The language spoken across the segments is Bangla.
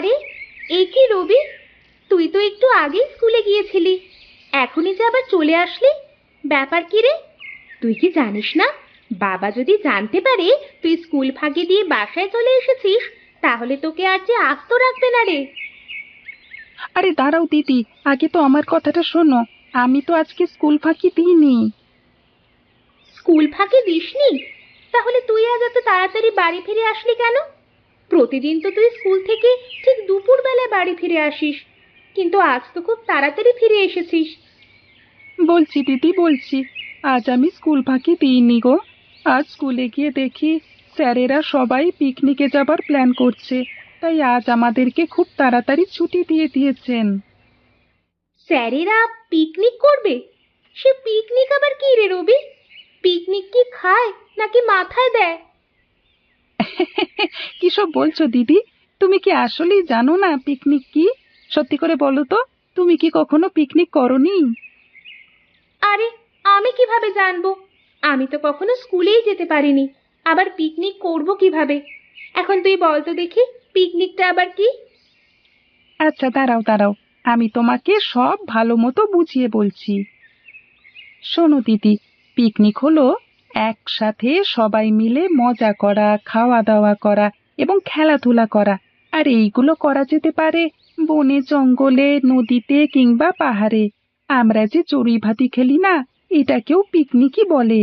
আরে, এ কি রবি, তুই তো একটু আগেই স্কুলে গিয়েছিলি, এখনই যে আবার চলে আসলি, ব্যাপার কি রে? তুই কি জানিস না, বাবা যদি জানতে পারে তুই স্কুল ফাঁকি দিয়ে বাসায় চলে এসেছিস, তাহলে তোকে আর যে আস্ত রাখবে না রে। আরে দাঁড়াও দিদি, আগে তো আমার কথাটা শোনো। আমি তো আজকে স্কুল ফাঁকি দিইনি। স্কুল ফাঁকি দিসনি? তাহলে তুই আজ এত তাড়াতাড়ি বাড়ি ফিরে আসলি কেন? প্রতিদিন তো তুই স্কুল থেকে ঠিক দুপুর বেলায় বাড়ি ফিরে আসিস, কিন্তু আজ তো খুব তাড়াতাড়ি ফিরে এসেছিস। বলছি দিদি, বলছি, আজ আমি স্কুল ফাঁকি দিইনি গো। আজ স্কুলে গিয়ে দেখি স্যারেরা সবাই পিকনিকে যাবার প্ল্যান করছে, তাই আজ আমাদেরকে খুব তাড়াতাড়ি ছুটি দিয়ে দিয়েছেন। স্যারেরা পিকনিক করবে? সে পিকনিক আবার কি রে রবি? পিকনিক কি খায় নাকি মাথায় দেয়? কি সব বলছো দিদি? তুমি কি আসলেই জানো না পিকনিক কি? সত্যি করে বলো তো, তুমি কি কখনো পিকনিক করনি? আরে, আমি কিভাবে জানবো? আমি তো কখনো স্কুলেই যেতে পারিনি, আবার পিকনিক করব কিভাবে? এখন তুই বল তো দেখি, পিকনিকটা আবার কি? আচ্ছা দাঁড়াও দাঁড়াও, আমি তোমাকে সব ভালো মতো বুঝিয়ে বলছি। শোনো দিদি, পিকনিক হলো একসাথে সবাই মিলে মজা করা, খাওয়া দাওয়া করা এবং খেলাধুলা করা। আর এইগুলো করা যেতে পারে বনে, জঙ্গলে, নদীতে কিংবা পাহাড়ে। আমরা যে চড়ুই ভাতি খেলি না, এটাকেও পিকনিকই বলে।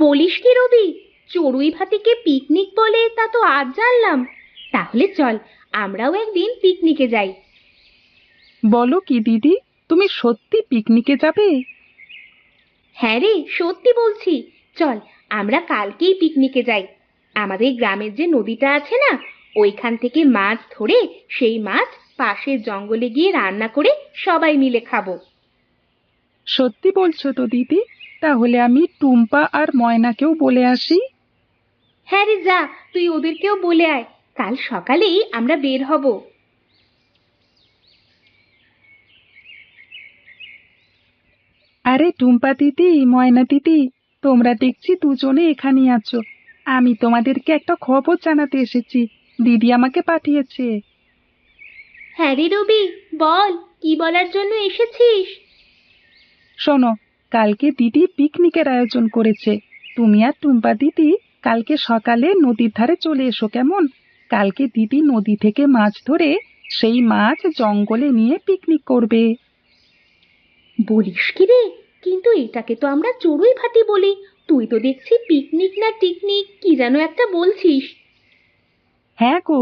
বলিস কি রবি, চড়ুই ভাতিকে পিকনিক বলে? তা তো আজ জানলাম। তাহলে চল, আমরাও একদিন পিকনিকে যাই। বলো কি দিদি, তুমি সত্যি পিকনিকে যাবে? হ্যাঁ রে, সত্যি বলছি। চল, আমরা কালকেই পিকনিকে যাই। আমাদের গ্রামের যে নদীটা আছে না, ওইখান থেকে মাছ ধরে সেই মাছ পাশের জঙ্গলে গিয়ে রান্না করে সবাই মিলে খাবো। সত্যি বলছো তো দিদি? তাহলে আমি টুম্পা আর ময়নাকেও বলে আসি। হ্যাঁ রে, যা, তুই ওদেরকেও বলে আয়। কাল সকালেই আমরা বের হব। আরে টুম্পা দিদি, ময়না দিদি, তোমরা দেখছি দুজনে এখানেই আছো। আমি তোমাদেরকে একটা খবর জানাতে এসেছি, দিদি আমাকে পাঠিয়েছে। হ্যাঁ রে রবি, বল, কি বলার জন্য এসেছিস? শোনো, কালকে দিদি পিকনিকের আয়োজন করেছে। তুমি আর টুম্পা দিদি কালকে সকালে নদীর ধারে চলে এসো কেমন? কালকে দিদি নদী থেকে মাছ ধরে সেই মাছ জঙ্গলে নিয়ে পিকনিক করবে। বলিস কি রে, কিন্তু এটাকে তো আমরা চড়ুই ভাতি বলি। তুই তো দেখছি পিকনিক না টিকনিক কি যেন একটা বলছিস। হ্যাঁ গো,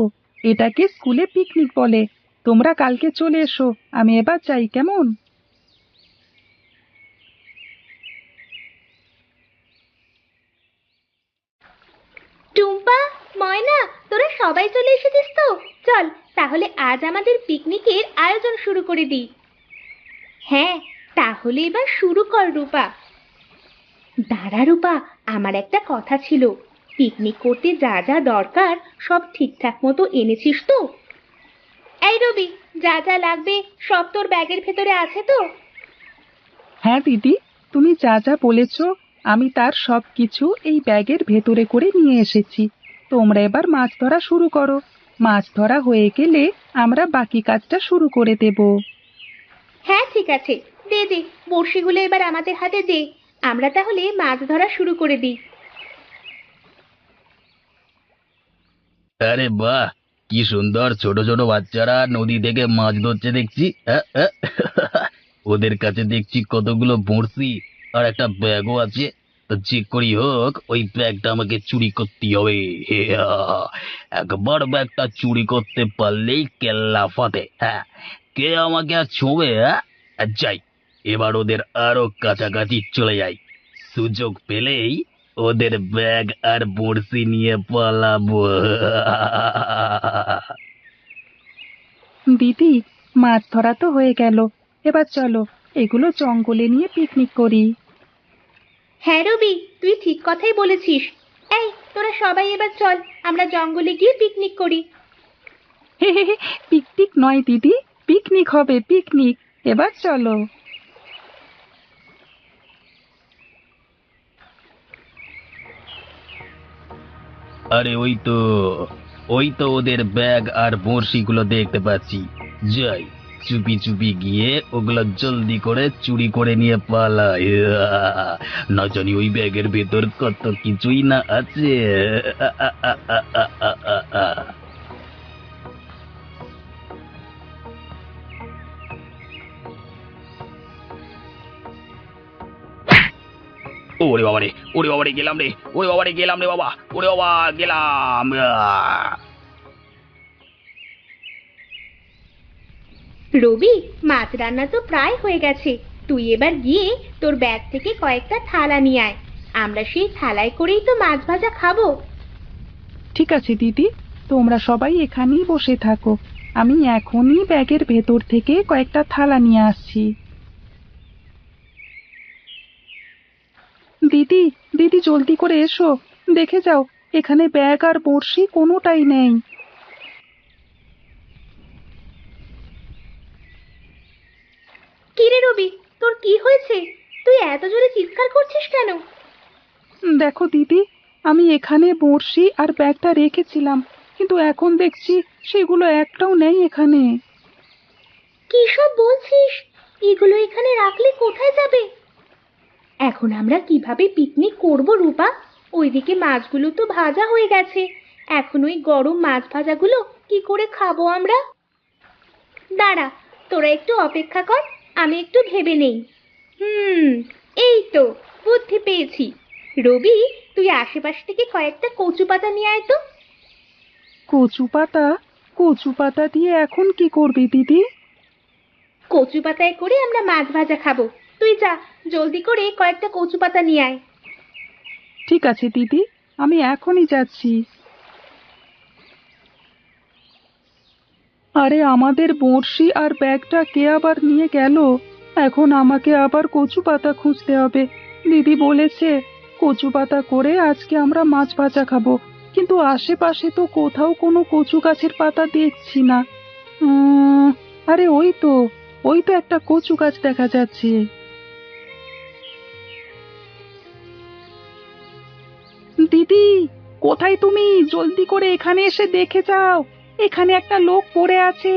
এটাকে স্কুলে পিকনিক বলে। তোমরা কালকে চলে এসো, আমি এবার যাই কেমন? টুম্পা, ময়না, তোরা সবাই চলে এসেছিস তো? চল, তাহলে আজ আমাদের পিকনিকের আয়োজন শুরু করে দিই। হ্যাঁ, তাহলে এবার শুরু কর রূপা। দাঁড়া রূপা, আমার একটা কথা ছিল। পিকনিক করতে যা যা দরকার সব ঠিকঠাক মতো এনেছিস তো? এই রবি, যা যা লাগবে সব তোর ব্যাগের ভেতরে আছে তো? হ্যাঁ দিদি, তুমি যা যা বলেছ আমি তার সব কিছু এই ব্যাগের ভেতরে করে নিয়ে এসেছি। তোমরা এবার মাছ ধরা শুরু করো। মাছ ধরা হয়ে গেলে আমরা বাকি কাজটা শুরু করে দেব। হ্যাঁ ঠিক আছে, দে দে, বড়শিগুলো এবার আমাদের হাতে দে। আমরা তাহলে মাছ ধরা শুরু করে দিই। আরে বাহ, কি সুন্দর ছোট ছোট বাচ্চারা নদী থেকে মাছ ধরছে দেখছি। ওদের কাছে দেখছি কতগুলো বড়শি আর একটা ব্যাগও আছে। তো যে করি হোক ওই ব্যাগটা আমাকে চুরি করতে হবে। হেয়া, একবার ব্যাগটা চুরি করতে পারলেই কেল্লা ফাতে। হ্যাঁ, কে আমাকে আর ছোঁবে? যাই, এবার ওদের আরো কাছাকাছি চলে যাই। সুযোগ পেলেই ওদের ব্যাগ আর বড়শি নিয়ে পালাবো। দিদি, মাছ ধরা তো হয়ে গেল, এবার চলো এগুলো জঙ্গলে নিয়ে পিকনিক করি। হ্যাঁ রবি, তুই ঠিক কথাই বলেছিস। এই, তোরা সবাই এবার চল, আমরা জঙ্গলে গিয়ে পিকনিক করি। হে হে হে, পিকনিক নয় দিদি, পিকনিক হবে, পিকনিক। এবার চলো। আরে ওই তো ওই তো ওদের ব্যাগ আর বড়শিগুলো দেখতে পাচ্ছি। যাই, চুপি চুপি গিয়ে ওগুলো জলদি করে চুরি করে নিয়ে পালাই। না জানি ওই ব্যাগের ভেতর কত কিছুই না আছে। ওরে বাবারে, ওরে বাবারে গেলাম রে, ওরে বাবারে গেলাম রে বাবা, ওরে বাবা গেলাম। রবি, মাছ রান্না তো প্রায় হয়ে গেছে। তুই এবার গিয়ে তোর ব্যাগ থেকে কয়েকটা থালা নিয়ে আয়। আমরা সেই থালায় করেই তো মাছ ভাজা খাবো। ঠিক আছে দিদি, তোমরা সবাই এখানেই বসে থাকো, আমি এখনই ব্যাগের ভেতর থেকে কয়েকটা থালা নিয়ে আসছি। দিদি, দিদি জলদি করে এসো, দেখে যাও এখানে ব্যাগ আর বড়শি কোনোটাই নেই। কি রে রবি, তোর কি হয়েছে? তুই এত জোরে চিৎকার করছিস কেন? দেখো দিদি, আমি এখানে বড়শি আর ব্যাগটা রেখেছিলাম, কিন্তু এখন দেখছি সেগুলো একটাও নেই এখানে। কি সব বলছিস? এগুলো এখানে রাখলে কোথায় যাবে? এখন আমরা কিভাবে পিকনিক করব রূপা? ওইদিকে মাছগুলো তো ভাজা হয়ে গেছে। এখন ওই গরম মাছ ভাজাগুলো কি করে খাবো আমরা? দাঁড়া, তোরা একটু অপেক্ষা কর, আমি একটু ভেবে নেই। হুম, এই তো বুদ্ধি পেয়েছি। রবি, তুই আশেপাশ থেকে কয়েকটা কচু পাতা নিয়ে আয় তো। কচু পাতা? কচু পাতা দিয়ে এখন কি করবি দিদি? কচু পাতায় করে আমরা মাছ ভাজা খাবো। তুই যা, জলদি করে কয়েকটা কচু পাতা নিয়ে আয়। ঠিক আছে দিদি, আমি এখনই যাচ্ছি। আরে আমাদের বড়শি আর ব্যাগটা কে আবার নিয়ে গেল? এখন আমাকে আবার কচু পাতা খুঁজতে হবে। দিদি বলেছে কচু পাতা করে আজকে আমরা মাছ ভাজা খাবো, কিন্তু আশেপাশে তো কোথাও কোনো কচু গাছের পাতা দেখছি না। আরে ওই তো একটা কচু গাছ দেখা যাচ্ছে। দিদি, কোথায় তুমি? জলদি করে এখানে এসে দেখে যাও, এখানে একটা লোক পড়ে আছে।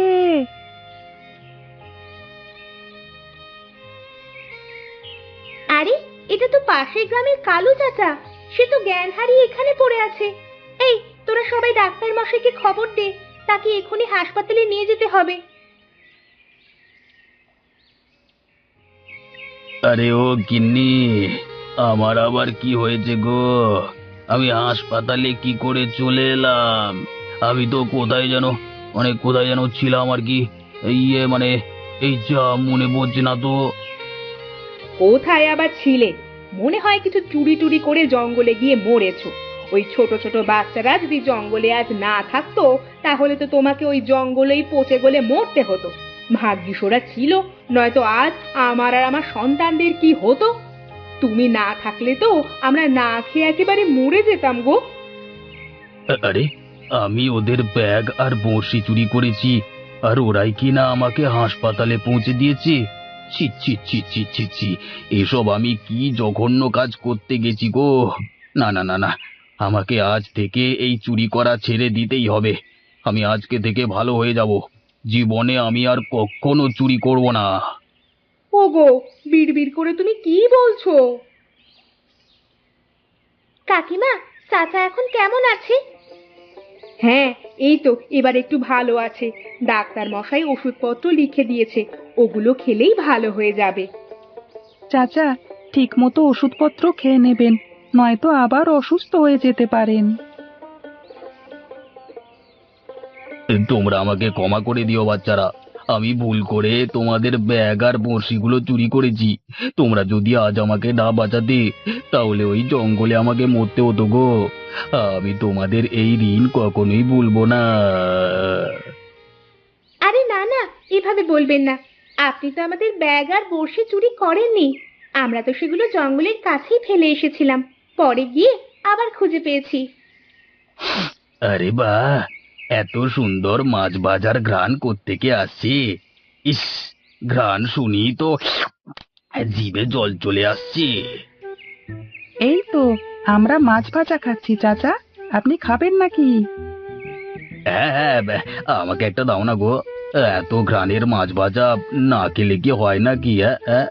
আরে, এটা তো পাশের গ্রামের কালু চাচা। সে তো জ্ঞান হারিয়ে এখানে পড়ে আছে। এই, তোরা সবাই ডাক্তার মশাইকে খবর দে, তাকে এখনই হাসপাতালে নিয়ে যেতে হবে। আরে ও গিন্নি, আমার আবার কি হয়েছে গো? আমি হাসপাতালে কি করে চলে এলাম? আমি তো কোথায় যেন ছিলাম আর কি। মানে এই যা মনে পড়ছে না তো। কোথায় আবার ছিলে? মনে হয় কিছু চুরি টুরি করে জঙ্গলে গিয়ে মরেছো। ওই ছোট ছোট বাচ্চারা যদি জঙ্গলে আজ না থাকতো, তাহলে তো তোমাকে ওই জঙ্গলেই পচে গলে মরতে হতো। ভাগ্যিস ওরা ছিল, নয়তো আজ আমার আর আমার সন্তানদের কি হতো? তুমি না থাকলে তো আমরা না খেয়ে একেবারে মরে যেতাম গো। আরে, আমি ওদের ব্যাগ আর বড়শি চুরি করেছি, আর ওরাই কি না আমাকে হাসপাতালে পৌঁছে দিয়েছে? ছি ছি ছি ছি ছি ছি, এসব আমি কি জঘন্য কাজ করতে গেছি গো! না না না না, আমাকে আজ থেকে এই চুরি করা ছেড়ে দিতেই হবে। আমি আজকে থেকে ভালো হয়ে যাব। জীবনে আমি আর কখনো চুরি করব না। ওগো, বিড়বিড় করে তুমি কি বলছো? কাকিমা, চাচা এখন কেমন আছে? হ্যাঁ, এই তো এবার একটু ভালো আছে। ডাক্তার মশাই ওষুধপত্র লিখে দিয়েছে, ওগুলো খেলেই ভালো হয়ে যাবে। চাচা, ঠিক মতো ওষুধপত্র খেয়ে নেবেন, নয়তো আবার অসুস্থ হয়ে যেতে পারেন। তোমরা আমাকে ক্ষমা করে দিও বাচ্চারা, আমি ভুল করে তোমাদের ব্যাগ আর বড়শিগুলো চুরি করেছি। তোমরা যদি আজ আমাকে না বাঁচাতে, তাহলে ওই জঙ্গলে আমাকে মরতে হতো গো। আমি তোমাদের এই ঋণ কখনোই ভুলবো না। আরে না না, এভাবে বলবেন না। আপনি তো আমাদের ব্যাগ আর বড়শি চুরি করেননি। আমরা তো সেগুলো জঙ্গলের কাছেই ফেলে এসেছিলাম, পরে গিয়ে আবার খুঁজে পেয়েছি। আরে বাহ, এত সুন্দর মাছ ভাজার ঘ্রাণ কোত্থেকে আসছে! ইস, ঘ্রাণ শুনি তো জিভে জল চলে আসছে। এই তো আমরা মাছ ভাজা খাচ্ছি চাচা, আপনি খাবেন নাকি? হ্যাঁ হ্যাঁ, আমাকে একটা দাও না গো। এত ঘ্রাণের মাছ ভাজা না খেলে কি হয় নাকি? হ্যাঁ হ্যাঁ।